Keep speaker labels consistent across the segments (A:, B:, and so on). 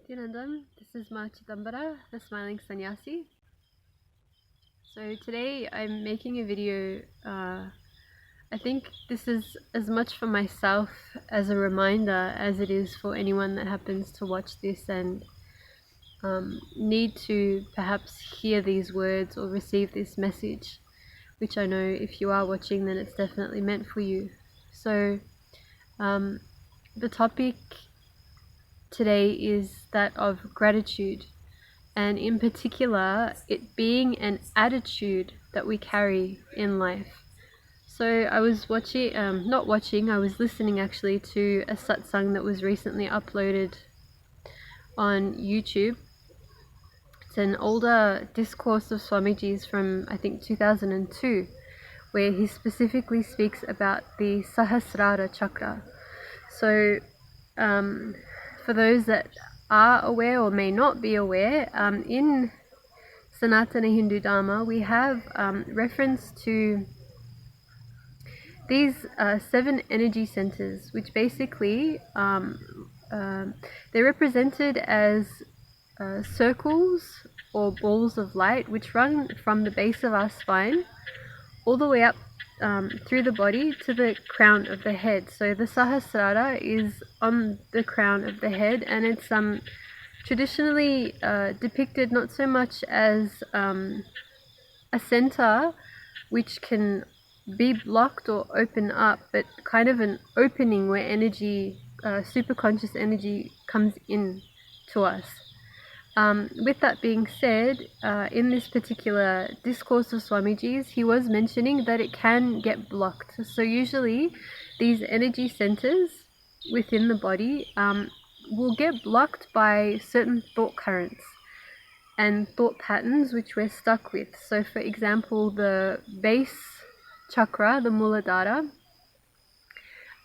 A: Nithyananda. This is Ma Chidambara, the Smiling Sannyasi. So today I'm making a video. I think this is as much for myself as a reminder as it is for anyone that happens to watch this and need to perhaps hear these words or receive this message, which I know if you are watching then it's definitely meant for you. So the topic today is that of gratitude, and in particular it being an attitude that we carry in life. So I was I was listening actually to a satsang that was recently uploaded on YouTube. It's an older discourse of Swamiji's from I think 2002, where he specifically speaks about the Sahasrara chakra. So for those that are aware or may not be aware, in Sanatana Hindu Dharma we have reference to these 7 energy centers, which basically they're represented as circles or balls of light which run from the base of our spine all the way up through the body to the crown of the head. So the Sahasrara is on the crown of the head, and it's traditionally depicted not so much as a center which can be blocked or open up, but kind of an opening where energy, superconscious energy, comes in to us. With that being said, in this particular discourse of Swamiji's, he was mentioning that it can get blocked. So usually these energy centers within the body will get blocked by certain thought currents and thought patterns which we're stuck with. So for example, the base chakra, the Muladhara,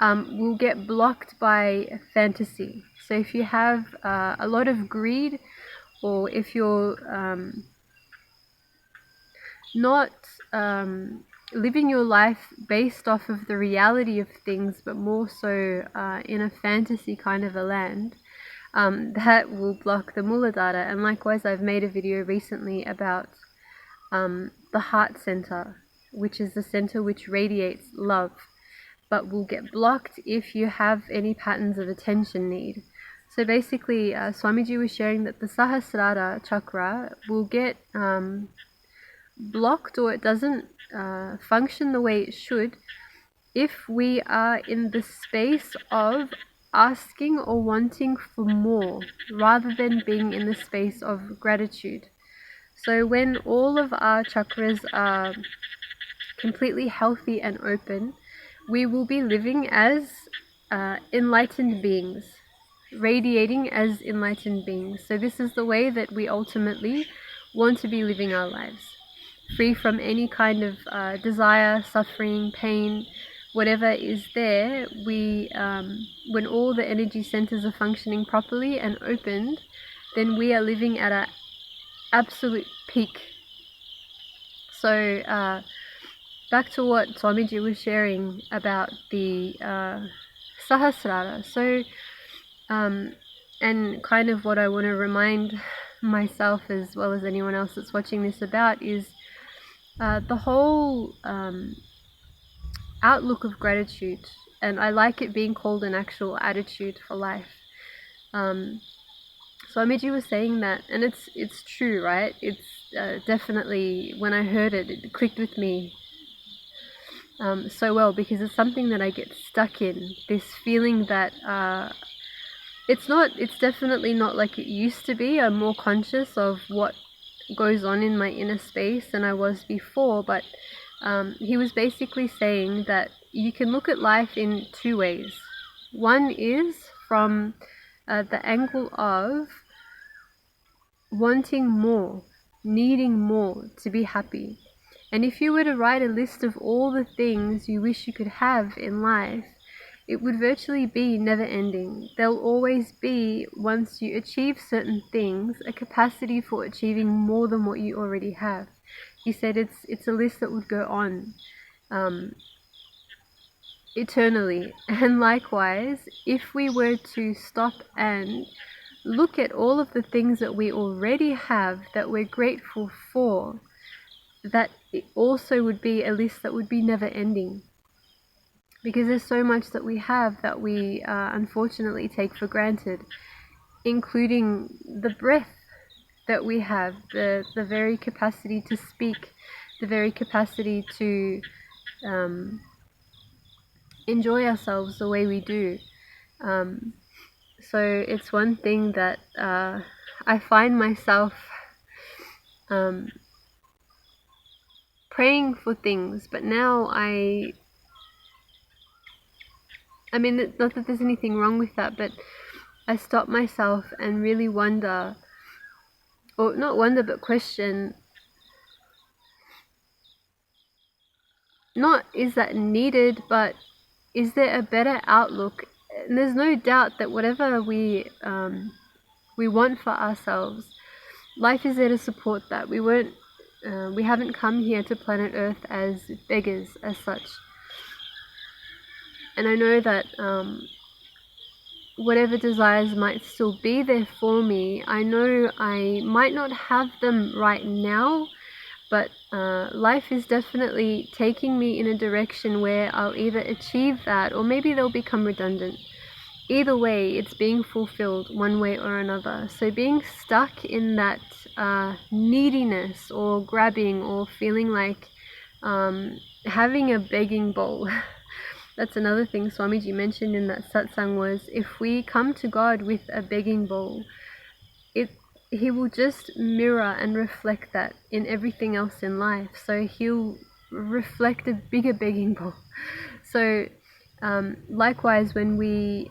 A: will get blocked by fantasy. So if you have a lot of greed, or if you're not living your life based off of the reality of things, but more so in a fantasy kind of a land, that will block the Muladhara. And likewise, I've made a video recently about the heart center, which is the center which radiates love, but will get blocked if you have any patterns of attention need. So basically, Swamiji was sharing that the Sahasrara chakra will get blocked, or it doesn't function the way it should, if we are in the space of asking or wanting for more, rather than being in the space of gratitude. So when all of our chakras are completely healthy and open, we will be living as enlightened beings, radiating as enlightened beings. So this is the way that we ultimately want to be living our lives, free from any kind of desire, suffering, pain, whatever is there. We when all the energy centers are functioning properly and opened, then we are living at an absolute peak. So back to what Swamiji was sharing about the Sahasrara. So and kind of what I want to remind myself as well as anyone else that's watching this about is the whole outlook of gratitude. And I like it being called an actual attitude for life. Swamiji was saying that, and it's true, right? It's definitely, when I heard it, it clicked with me so well, because it's something that I get stuck in, this feeling that it's definitely not like it used to be. I'm more conscious of what goes on in my inner space than I was before, but he was basically saying that you can look at life in 2 ways. One is from the angle of wanting more, needing more to be happy. And if you were to write a list of all the things you wish you could have in life, it would virtually be never ending. There'll always be, once you achieve certain things, a capacity for achieving more than what you already have. He said it's a list that would go on eternally. And likewise, if we were to stop and look at all of the things that we already have that we're grateful for, that it also would be a list that would be never ending. Because there's so much that we have that we unfortunately take for granted, including the breath that we have, the very capacity to speak, the very capacity to enjoy ourselves the way we do. So it's one thing that I find myself praying for things, but now I mean, not that there's anything wrong with that, but I stop myself and really wonder, or not wonder, but question, not is that needed, but is there a better outlook? And there's no doubt that whatever we want for ourselves, life is there to support that. We haven't come here to planet Earth as beggars as such. And I know that whatever desires might still be there for me, I know I might not have them right now, but life is definitely taking me in a direction where I'll either achieve that or maybe they'll become redundant. Either way, it's being fulfilled one way or another. So being stuck in that neediness or grabbing or feeling like having a begging bowl. That's another thing Swamiji mentioned in that satsang, was if we come to God with a begging bowl, He will just mirror and reflect that in everything else in life. So He'll reflect a bigger begging bowl. So likewise, when we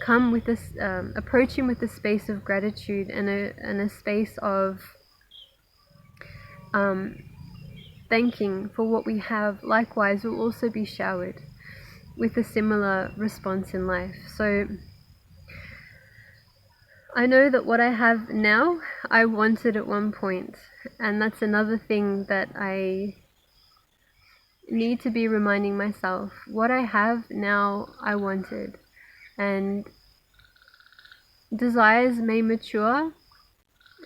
A: come with this, approach Him with a space of gratitude and a space of thanking for what we have, likewise we'll also be showered with a similar response in life. So I know that what I have now, I wanted at one point, and that's another thing that I need to be reminding myself. What I have now, I wanted. And desires may mature,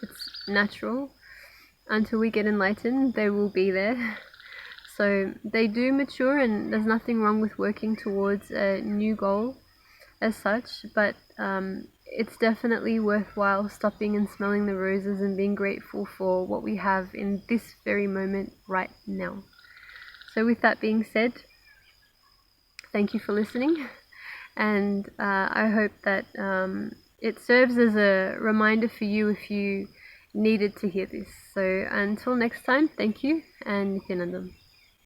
A: it's natural. Until we get enlightened, they will be there. So they do mature, and there's nothing wrong with working towards a new goal as such, but it's definitely worthwhile stopping and smelling the roses and being grateful for what we have in this very moment right now. So with that being said, thank you for listening, and I hope that it serves as a reminder for you if you needed to hear this. So until next time, thank you, and Nithyananda.